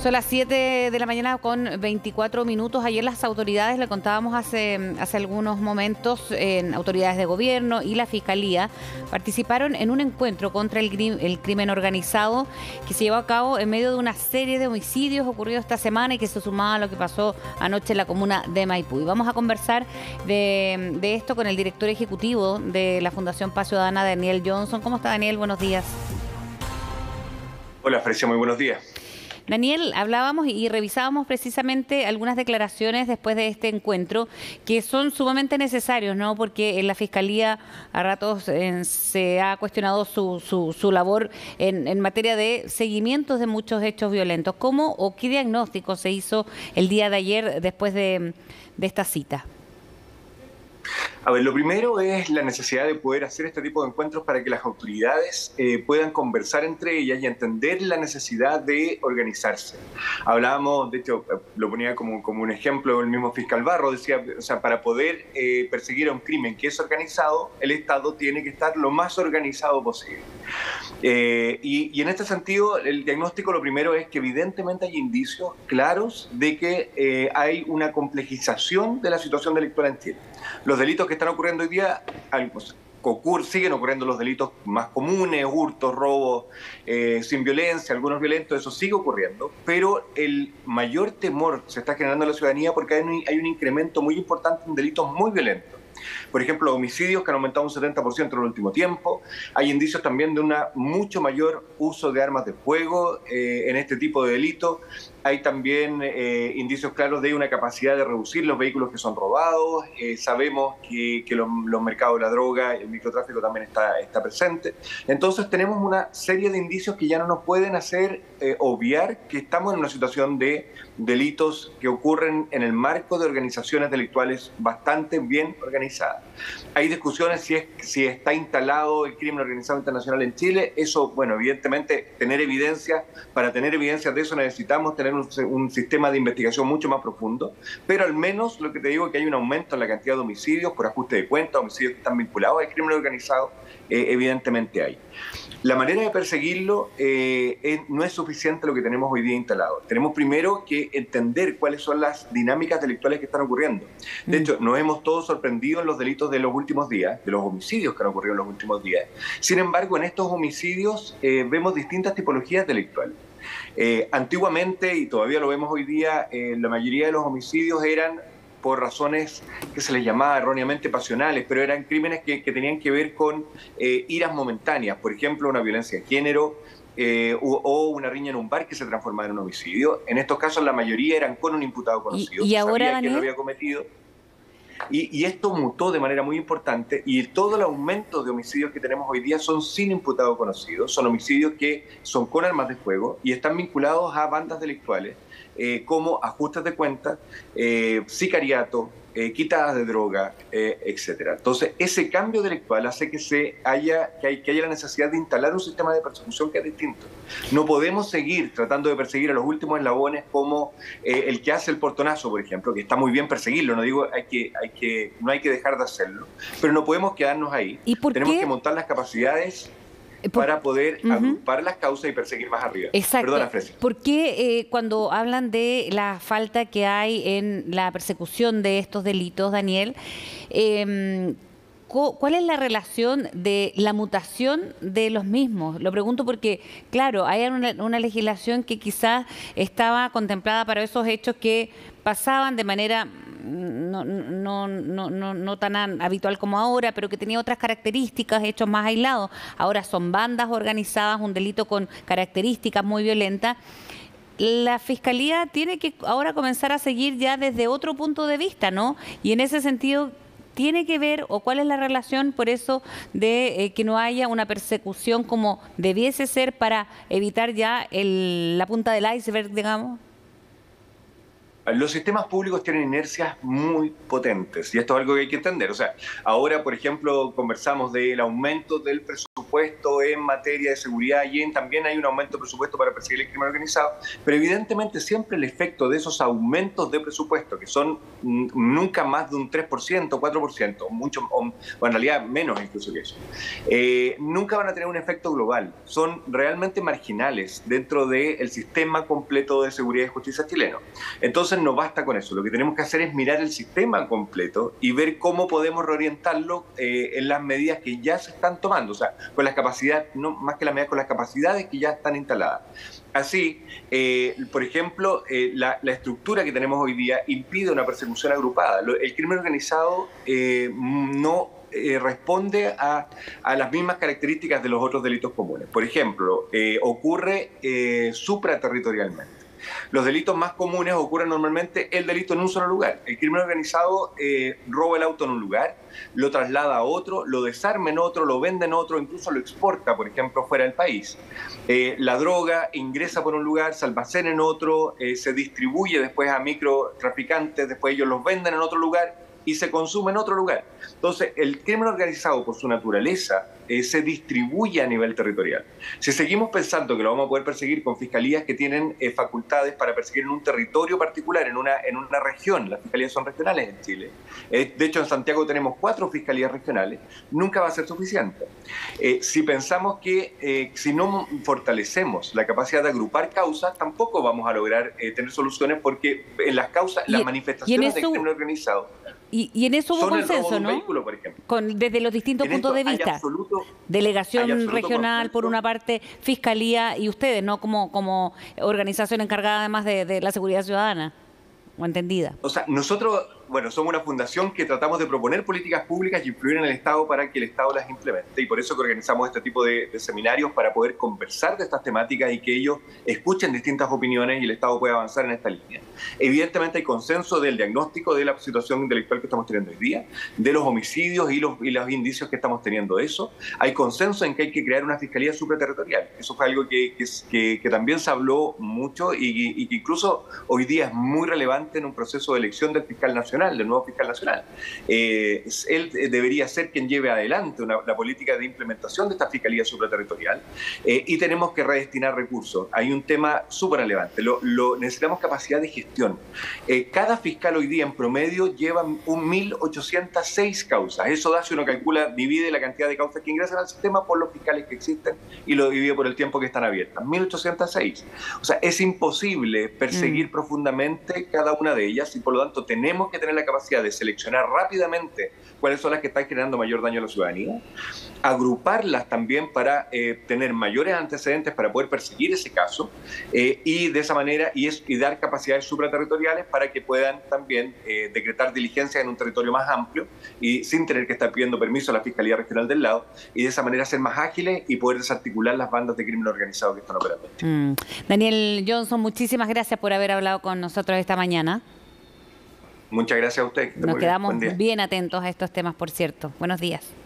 Son las 7 de la mañana con 24 minutos. Ayer las autoridades, le contábamos hace algunos momentos, autoridades de gobierno y la Fiscalía participaron en un encuentro contra el crimen organizado que se llevó a cabo en medio de una serie de homicidios ocurridos esta semana y que se sumaba a lo que pasó anoche en la comuna de Maipú. Y vamos a conversar de esto con el director ejecutivo de la Fundación Paz Ciudadana, Daniel Johnson. ¿Cómo está, Daniel? Buenos días. Hola, Frecia, muy buenos días. Daniel, hablábamos y revisábamos precisamente algunas declaraciones después de este encuentro que son sumamente necesarios, ¿no? Porque en la Fiscalía a ratos se ha cuestionado su labor en materia de seguimientos de muchos hechos violentos. ¿Cómo o qué diagnóstico se hizo el día de ayer después de esta cita? A ver, lo primero es la necesidad de poder hacer este tipo de encuentros para que las autoridades puedan conversar entre ellas y entender la necesidad de organizarse. Hablábamos, de hecho, lo ponía como un ejemplo el mismo fiscal Barro, decía, o sea, para poder perseguir a un crimen que es organizado, el Estado tiene que estar lo más organizado posible. Y en este sentido, el diagnóstico lo primero es que evidentemente hay indicios claros de que hay una complejización de la situación delictual en Chile. Los delitos que están ocurriendo hoy día, siguen ocurriendo los delitos más comunes, hurtos, robos, sin violencia, algunos violentos, eso sigue ocurriendo, pero el mayor temor se está generando en la ciudadanía porque hay un incremento muy importante en delitos muy violentos. Por ejemplo, homicidios que han aumentado un 70% en el último tiempo. Hay indicios también de un mucho mayor uso de armas de fuego en este tipo de delitos. Hay también indicios claros de una capacidad de reducir los vehículos que son robados. Sabemos que los mercados de la droga, el microtráfico también está presente. Entonces tenemos una serie de indicios que ya no nos pueden hacer obviar que estamos en una situación de delitos que ocurren en el marco de organizaciones delictuales bastante bien organizadas. Hay discusiones si está instalado el crimen organizado internacional en Chile. Eso, bueno, evidentemente tener evidencia, para tener evidencias de eso necesitamos tener un sistema de investigación mucho más profundo, pero al menos lo que te digo es que hay un aumento en la cantidad de homicidios por ajuste de cuentas, homicidios que están vinculados al crimen organizado, evidentemente hay. La manera de perseguirlo no es suficiente lo que tenemos hoy día instalado. Tenemos primero que entender cuáles son las dinámicas delictuales que están ocurriendo. De hecho, nos hemos todos sorprendido en los delitos de los últimos días, de los homicidios que han ocurrido en los últimos días. Sin embargo, en estos homicidios vemos distintas tipologías delictuales. Antiguamente, y todavía lo vemos hoy día, la mayoría de los homicidios eran por razones que se les llamaba erróneamente pasionales, pero eran crímenes que tenían que ver con iras momentáneas, por ejemplo, una violencia de género o una riña en un bar que se transformaba en un homicidio. En estos casos la mayoría eran con un imputado conocido, ¿Y ahora, sabía Daniel? quién lo había cometido. Y esto mutó de manera muy importante y todo el aumento de homicidios que tenemos hoy día son sin imputado conocido, son homicidios que son con armas de fuego y están vinculados a bandas delictuales como ajustes de cuentas, sicariato, quitadas de droga, etcétera. Entonces, ese cambio delictual hace que haya la necesidad de instalar un sistema de persecución que es distinto. No podemos seguir tratando de perseguir a los últimos eslabones como el que hace el portonazo, por ejemplo, que está muy bien perseguirlo, no digo no hay que dejar de hacerlo, pero no podemos quedarnos ahí. ¿Y por Tenemos qué? que montar las capacidades para poder agrupar las causas y perseguir más arriba. Exacto. Perdona, Frecia. ¿Por qué cuando hablan de la falta que hay en la persecución de estos delitos, Daniel, cuál es la relación de la mutación de los mismos? Lo pregunto porque, claro, hay una legislación que quizás estaba contemplada para esos hechos que pasaban de manera no tan habitual como ahora, pero que tenía otras características, hechos más aislados. Ahora son bandas organizadas, un delito con características muy violentas. La Fiscalía tiene que ahora comenzar a seguir ya desde otro punto de vista, ¿no? Y en ese sentido, ¿tiene que ver o cuál es la relación por eso de que no haya una persecución como debiese ser para evitar ya la punta del iceberg, digamos? Los sistemas públicos tienen inercias muy potentes y esto es algo que hay que entender. O sea, ahora, por ejemplo, conversamos del aumento del presupuesto presupuesto en materia de seguridad y también hay un aumento de presupuesto para perseguir el crimen organizado, pero evidentemente siempre el efecto de esos aumentos de presupuesto, que son nunca más de un 3%, 4%, mucho, o en realidad menos incluso que eso, nunca van a tener un efecto global, son realmente marginales dentro del sistema completo de seguridad y justicia chileno. Entonces no basta con eso, lo que tenemos que hacer es mirar el sistema completo y ver cómo podemos reorientarlo en las medidas que ya se están tomando, o sea, con las capacidades, no más que las medidas, con las capacidades que ya están instaladas. Así, por ejemplo, la estructura que tenemos hoy día impide una persecución agrupada. El crimen organizado no responde a las mismas características de los otros delitos comunes. Por ejemplo, ocurre supraterritorialmente. Los delitos más comunes ocurren normalmente el delito en un solo lugar. El crimen organizado roba el auto en un lugar, lo traslada a otro, lo desarma en otro, lo vende en otro, incluso lo exporta, por ejemplo, fuera del país. La droga ingresa por un lugar, se almacena en otro, se distribuye después a microtraficantes, después ellos los venden en otro lugar y se consume en otro lugar. Entonces, el crimen organizado, por su naturaleza, se distribuye a nivel territorial. Si seguimos pensando que lo vamos a poder perseguir con fiscalías que tienen facultades para perseguir en un territorio particular, en una región, las fiscalías son regionales en Chile, de hecho en Santiago tenemos 4 fiscalías regionales, nunca va a ser suficiente. Si pensamos que si no fortalecemos la capacidad de agrupar causas, tampoco vamos a lograr tener soluciones, porque en las causas, las manifestaciones del crimen organizado... Y en eso hubo consenso, ¿no? Vehículo, por ejemplo. Desde los distintos puntos de vista. Delegación regional, por una parte, fiscalía y ustedes, ¿no? Como organización encargada además de la seguridad ciudadana, o entendida. O sea, nosotros, bueno, somos una fundación que tratamos de proponer políticas públicas y influir en el Estado para que el Estado las implemente. Y por eso que organizamos este tipo de seminarios, para poder conversar de estas temáticas y que ellos escuchen distintas opiniones y el Estado pueda avanzar en esta línea. Evidentemente hay consenso del diagnóstico de la situación intelectual que estamos teniendo hoy día, de los homicidios y los indicios que estamos teniendo de eso. Hay consenso en que hay que crear una fiscalía supraterritorial. Eso fue algo que también se habló mucho y que incluso hoy día es muy relevante en un proceso de elección del fiscal nacional, del nuevo fiscal nacional. Él debería ser quien lleve adelante la política de implementación de esta fiscalía supraterritorial, y tenemos que redestinar recursos. Hay un tema súper relevante. Necesitamos capacidad de gestión. Cada fiscal hoy día en promedio lleva 1.806 causas. Eso da, si uno calcula, divide la cantidad de causas que ingresan al sistema por los fiscales que existen y lo divide por el tiempo que están abiertas. 1.806. O sea, es imposible perseguir profundamente cada una de ellas, y por lo tanto tenemos que tener la capacidad de seleccionar rápidamente cuáles son las que están generando mayor daño a la ciudadanía, agruparlas también para tener mayores antecedentes para poder perseguir ese caso, y de esa manera y dar capacidades supraterritoriales para que puedan también decretar diligencias en un territorio más amplio y sin tener que estar pidiendo permiso a la Fiscalía Regional del lado, y de esa manera ser más ágiles y poder desarticular las bandas de crimen organizado que están operando. Daniel Johnson, muchísimas gracias por haber hablado con nosotros esta mañana. Muchas gracias a usted. Nos quedamos bien atentos a estos temas, por cierto. Buenos días.